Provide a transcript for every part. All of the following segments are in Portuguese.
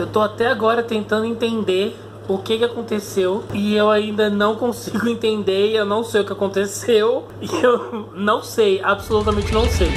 Eu tô até agora tentando entender o que aconteceu e eu ainda não consigo entender, eu não sei o que aconteceu e eu não sei, absolutamente não sei.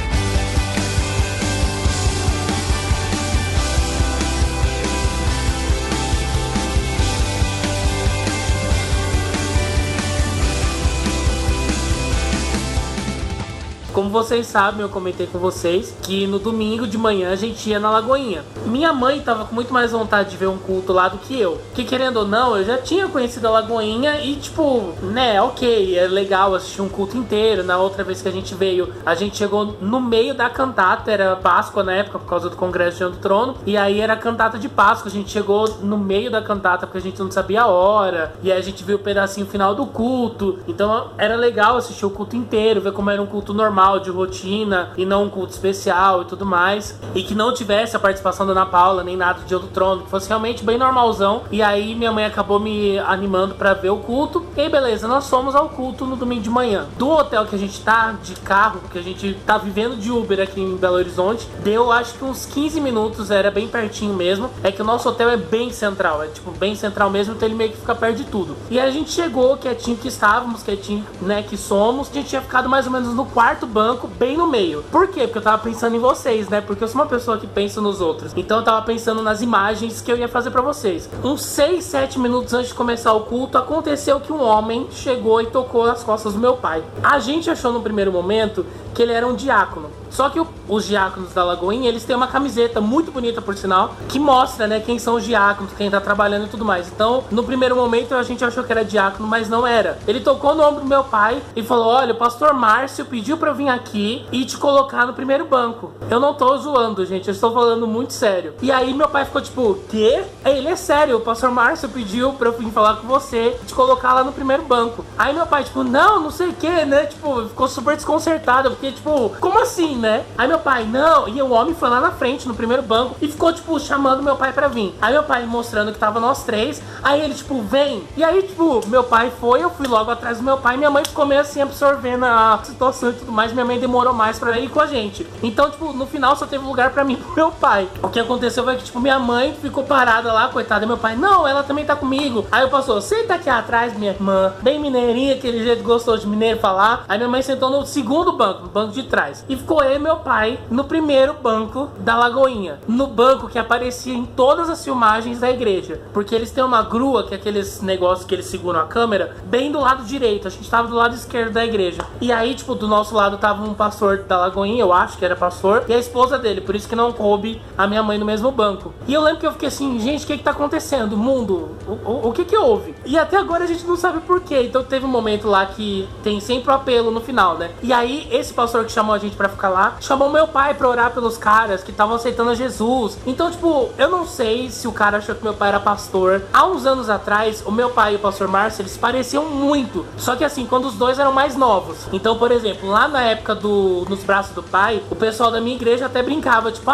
Como vocês sabem, eu comentei com vocês que no domingo de manhã a gente ia na Lagoinha. Minha mãe tava com muito mais vontade de ver um culto lá do que eu. Que querendo ou não, eu já tinha conhecido a Lagoinha e tipo, né, ok, é legal assistir um culto inteiro. Na outra vez que a gente veio, a gente chegou no meio da cantata, era Páscoa na época, por causa do Congresso Diante do Trono. E aí era a cantata de Páscoa, a gente chegou no meio da cantata porque a gente não sabia a hora. E aí a gente viu o pedacinho final do culto. Então era legal assistir o culto inteiro, ver como era um culto normal, de rotina e não um culto especial e tudo mais, e que não tivesse a participação da Ana Paula nem nada de Dia do Trono, que fosse realmente bem normalzão. E aí minha mãe acabou me animando pra ver o culto, e aí beleza, nós fomos ao culto no domingo de manhã. Do hotel que a gente tá de carro, que a gente tá vivendo de Uber aqui em Belo Horizonte, deu acho que uns 15 minutos, era bem pertinho mesmo. É que o nosso hotel é bem central, é tipo bem central mesmo, então ele meio que fica perto de tudo. E aí a gente chegou quietinho que estávamos, quietinho, né, que somos. A gente tinha ficado mais ou menos no quarto banco, bem no meio. Por quê? Porque eu tava pensando em vocês, né? Porque eu sou uma pessoa que pensa nos outros. Então eu tava pensando nas imagens que eu ia fazer pra vocês. Uns 6, 7 minutos antes de começar o culto, aconteceu que um homem chegou e tocou nas costas do meu pai. A gente achou no primeiro momento que ele era um diácono. Só que os diáconos da Lagoinha, eles têm uma camiseta muito bonita, por sinal, que mostra, né, quem são os diáconos, quem tá trabalhando e tudo mais. Então, no primeiro momento, a gente achou que era diácono, mas não era. Ele tocou no ombro do meu pai e falou: olha, o pastor Márcio pediu pra eu vir aqui e te colocar no primeiro banco. Eu não tô zoando, gente, eu estou falando muito sério. E aí meu pai ficou tipo: quê? Ele é sério, o pastor Márcio pediu pra eu vir falar com você e te colocar lá no primeiro banco. Aí meu pai, tipo, não sei o que, né? Tipo, ficou super desconcertado, porque, tipo, como assim, né? Aí meu pai, não, e o homem foi lá na frente, no primeiro banco, e ficou, tipo, chamando meu pai pra vir. Aí meu pai mostrando que tava nós três, aí ele, tipo, vem. E aí, tipo, meu pai foi, eu fui logo atrás do meu pai, minha mãe ficou meio assim, absorvendo a situação e tudo mais, minha mãe demorou mais pra ir com a gente. Então, tipo, no final só teve lugar pra mim e pro meu pai. O que aconteceu foi que, tipo, minha mãe ficou parada lá, coitada, e meu pai, não, ela também tá comigo. Aí o pastor, senta aqui atrás, minha irmã, bem mineirinha, aquele jeito gostoso de mineiro falar. Aí minha mãe sentou no segundo banco, no banco de trás, e ficou eu e meu pai no primeiro banco da Lagoinha, no banco que aparecia em todas as filmagens da igreja, porque eles têm uma grua, que é aqueles negócios que eles seguram a câmera, bem do lado direito. A gente tava do lado esquerdo da igreja. E aí, tipo, do nosso lado tava um pastor da Lagoinha, eu acho que era pastor, e a esposa dele, por isso que não coube a minha mãe no mesmo banco. E eu lembro que eu fiquei assim, gente, o que tá acontecendo? Mundo, o que houve? E até agora a gente não sabe por quê. Então teve um momento lá que tem sempre o apelo no final, né? E aí, esse pastor que chamou a gente pra ficar lá, chamou meu pai pra orar pelos caras que estavam aceitando a Jesus. Então, tipo, eu não sei se o cara achou que meu pai era pastor. Há uns anos atrás, o meu pai e o pastor Márcio, eles pareciam muito. Só que assim, quando os dois eram mais novos. Então, por exemplo, lá na época Nos Braços do Pai, o pessoal da minha igreja até brincava, tipo,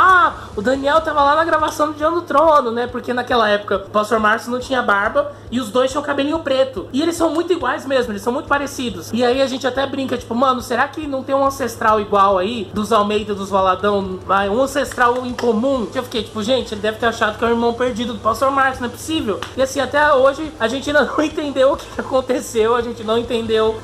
o Daniel tava lá na gravação do Diante do Trono, né? Porque naquela época o pastor Márcio não tinha barba e os dois tinham cabelinho preto. E eles são muito iguais mesmo, eles são muito parecidos. E aí a gente até brinca, tipo, mano, será que não tem um ancestral igual aí? Dos Almeida, dos Valadão, um ancestral em comum? Eu fiquei tipo, gente, ele deve ter achado que é o irmão perdido do pastor Márcio, não é possível. E assim, até hoje a gente ainda não entendeu o que aconteceu, a gente não entendeu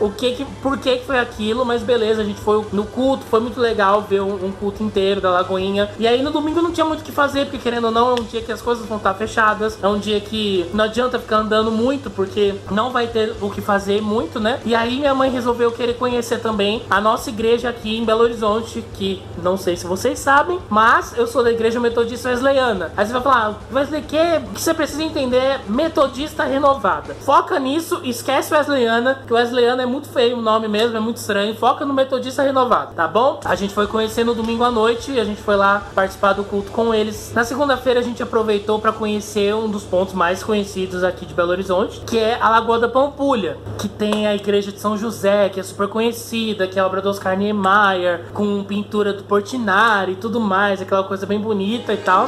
por que foi aquilo, mas beleza, a gente foi no culto, foi muito legal ver um culto inteiro da Lagoinha. E aí no domingo não tinha muito o que fazer, porque querendo ou não, é um dia que as coisas vão estar fechadas, é um dia que não adianta ficar andando muito, porque não vai ter o que fazer muito, né? E aí minha mãe resolveu querer conhecer também a nossa igreja aqui em Belo Horizonte, que não sei se vocês sabem, mas eu sou da igreja metodista wesleyana. Aí você vai falar, Wesley, o que você precisa entender é metodista renovada. Foca nisso, esquece wesleyana, que wesleyana é muito feio o nome mesmo, é muito estranho. Foca no metodista renovado, tá bom? A gente foi conhecer no domingo à noite e a gente foi lá participar do culto com eles. Na segunda-feira a gente aproveitou para conhecer um dos pontos mais conhecidos aqui de Belo Horizonte, que é a Lagoa da Pampulha, que tem a igreja de São José, que é super conhecida, que é a obra do Oscar Niemeyer, com pintura do Portinari e tudo mais, aquela coisa bem bonita e tal.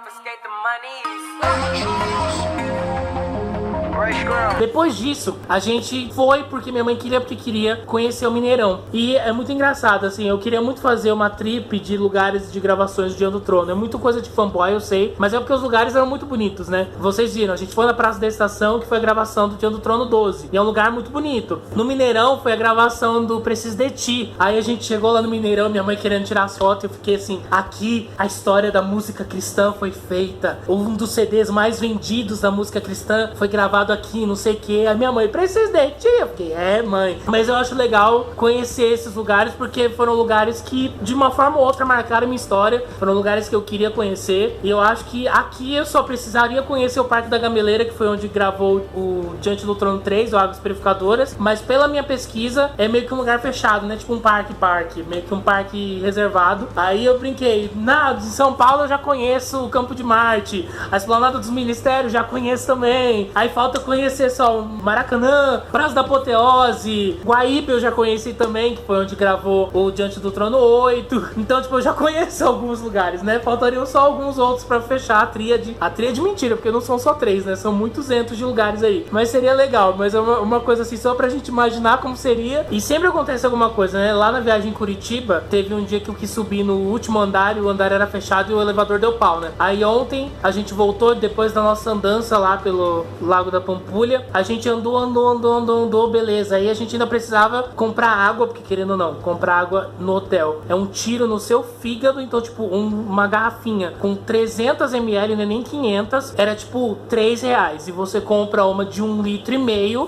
confiscate the money. Depois disso, a gente foi porque minha mãe queria conhecer o Mineirão. E é muito engraçado, assim, eu queria muito fazer uma trip de lugares de gravações de Dia do Trono. É muito coisa de fanboy, eu sei, mas é porque os lugares eram muito bonitos, né? Vocês viram, a gente foi na Praça da Estação, que foi a gravação do Dia do Trono 12. E é um lugar muito bonito. No Mineirão foi a gravação do Preciso de Ti. Aí a gente chegou lá no Mineirão, minha mãe querendo tirar as fotos, eu fiquei assim, aqui a história da música cristã foi feita. Um dos CDs mais vendidos da música cristã foi gravado aqui, não sei o que. A minha mãe, Preciso de Ti. Eu fiquei, mãe. Mas eu acho legal conhecer esses lugares, porque foram lugares que, de uma forma ou outra, marcaram minha história. Foram lugares que eu queria conhecer. E eu acho que aqui eu só precisaria conhecer o Parque da Gameleira, que foi onde gravou o Diante do Trono 3, o Águas Purificadoras. Mas pela minha pesquisa, é meio que um lugar fechado, né? Tipo um parque, meio que um parque reservado. Aí eu brinquei, de São Paulo eu já conheço o Campo de Marte, a Esplanada dos Ministérios já conheço também. Aí falta conhecer só o Maracanã, Praça da Apoteose, Guaíba eu já conheci também, que foi onde gravou o Diante do Trono 8. Então, tipo, eu já conheço alguns lugares, né? Faltariam só alguns outros pra fechar a tríade. A tríade mentira, porque não são só 3, né? São muitos centos de lugares aí. Mas seria legal, mas é uma coisa assim, só pra gente imaginar como seria. E sempre acontece alguma coisa, né? Lá na viagem em Curitiba, teve um dia que eu quis subir no último andar e o andar era fechado e o elevador deu pau, né? Aí ontem a gente voltou, depois da nossa andança lá pelo Lago da Pampulha, a gente andou, beleza. Aí a gente ainda precisava comprar água, porque querendo ou não, comprar água no hotel é um tiro no seu fígado. Então, tipo, uma garrafinha com 300 ml, não é nem 500, era tipo R$3. E você compra uma de 1,5 litro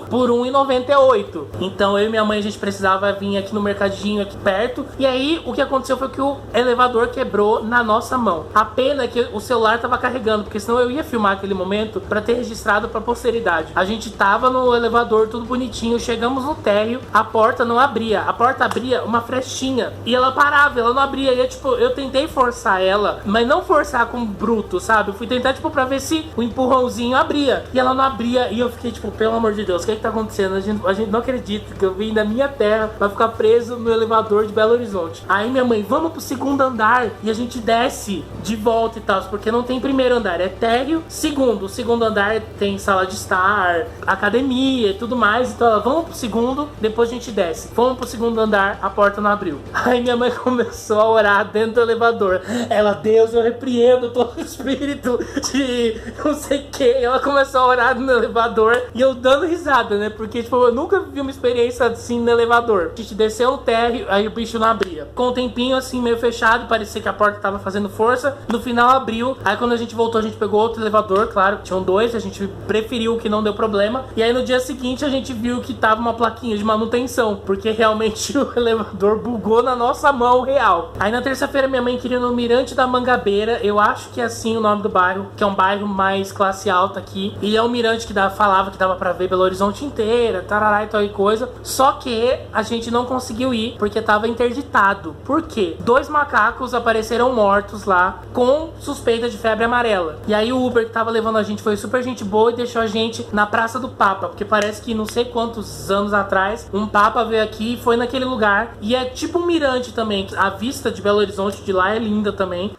por R$1,98. Então eu e minha mãe, a gente precisava vir aqui no mercadinho aqui perto. E aí o que aconteceu foi que o elevador quebrou na nossa mão. A pena é que o celular tava carregando, porque senão eu ia filmar aquele momento pra ter registrado pra posteridade. A gente tava no elevador, tudo bonitinho, chegamos no térreo, a porta não abria. A porta abria uma frestinha e ela parava, ela não abria. E eu tentei forçar ela, mas não forçar com bruto, sabe? Eu fui tentar, tipo, pra ver se o empurrãozinho abria. E ela não abria. E eu fiquei, tipo, pelo amor de Deus, o que é que tá acontecendo? A gente não acredita que eu vim da minha terra pra ficar preso no elevador de Belo Horizonte. Aí minha mãe, vamos pro segundo andar. E a gente desce de volta e tal, porque não tem primeiro andar, é térreo. O segundo andar tem sala de estar, academia e tudo mais. Então ela, vamos pro segundo, depois a gente desce. Fomos pro segundo andar, a porta não abriu. Aí minha mãe começou a orar dentro do elevador. Ela, Deus, eu repreendo todo espírito de não sei o que. Ela começou a orar no elevador e eu dando risada, né? Porque, tipo, eu nunca vi uma experiência assim no elevador. A gente desceu o térreo, aí o bicho não abria. Com um tempinho assim, meio fechado, parecia que a porta tava fazendo força. No final abriu. Aí quando a gente voltou, a gente pegou outro elevador, claro, tinham 2, a gente preferiu que não deu problema. E aí no dia seguinte a gente viu que tava uma plaquinha de manutenção, porque realmente o elevador bugou na nossa mão real. Aí na terça-feira minha mãe queria ir no Mirante da Mangabeira, eu acho que é assim o nome do bairro, que é um bairro mais classe alta aqui. E é um mirante que falava que dava pra ver Belo Horizonte inteira, tarará e tal e coisa. Só que a gente não conseguiu ir porque tava interditado. Por quê? 2 macacos apareceram mortos lá com suspeita de febre amarela. E aí o Uber que tava levando a gente foi super gente boa e deixou a gente na Praça do Papa, porque parece que não sei quantos anos atrás um Papa veio aqui e foi naquele lugar. E é tipo um mirante também. A vista de Belo Horizonte de lá é linda também.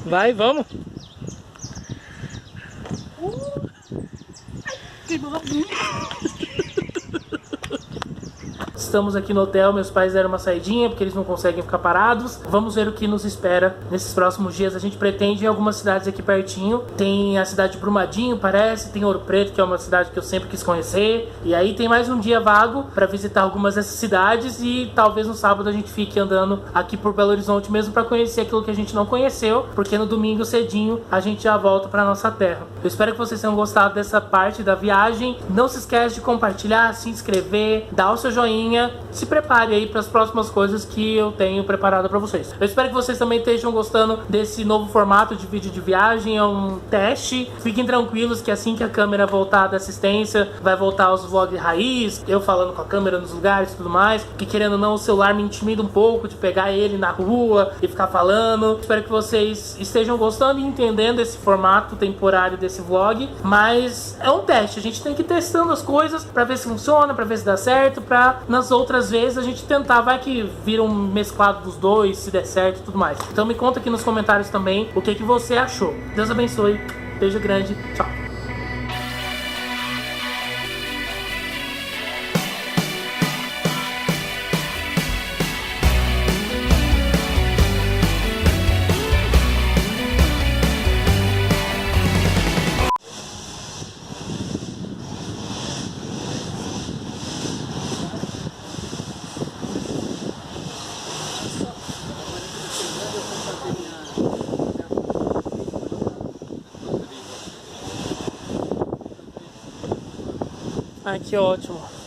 Vai, vamos. Que maravilha. Estamos aqui no hotel, meus pais deram uma saidinha porque eles não conseguem ficar parados. Vamos ver o que nos espera nesses próximos dias. A gente pretende ir em algumas cidades aqui pertinho. Tem a cidade de Brumadinho, parece. Tem Ouro Preto, que é uma cidade que eu sempre quis conhecer. E aí tem mais um dia vago para visitar algumas dessas cidades. E talvez no sábado a gente fique andando aqui por Belo Horizonte mesmo para conhecer aquilo que a gente não conheceu. Porque no domingo cedinho a gente já volta para nossa terra. Eu espero que vocês tenham gostado dessa parte da viagem. Não se esquece de compartilhar, se inscrever, dar o seu joinha. Se prepare aí para as próximas coisas que eu tenho preparado para vocês. Eu espero que vocês também estejam gostando desse novo formato de vídeo de viagem. É um teste. Fiquem tranquilos que assim que a câmera voltar da assistência, vai voltar os vlogs raiz, eu falando com a câmera nos lugares e tudo mais. Que querendo ou não, o celular me intimida um pouco de pegar ele na rua e ficar falando. Espero que vocês estejam gostando e entendendo esse formato temporário desse vlog. Mas é um teste. A gente tem que ir testando as coisas para ver se funciona, para ver se dá certo, para nas outras vezes a gente tentar, vai que vira um mesclado dos dois, se der certo e tudo mais. Então me conta aqui nos comentários também o que você achou. Deus abençoe, beijo grande, tchau. Ah, que ótimo.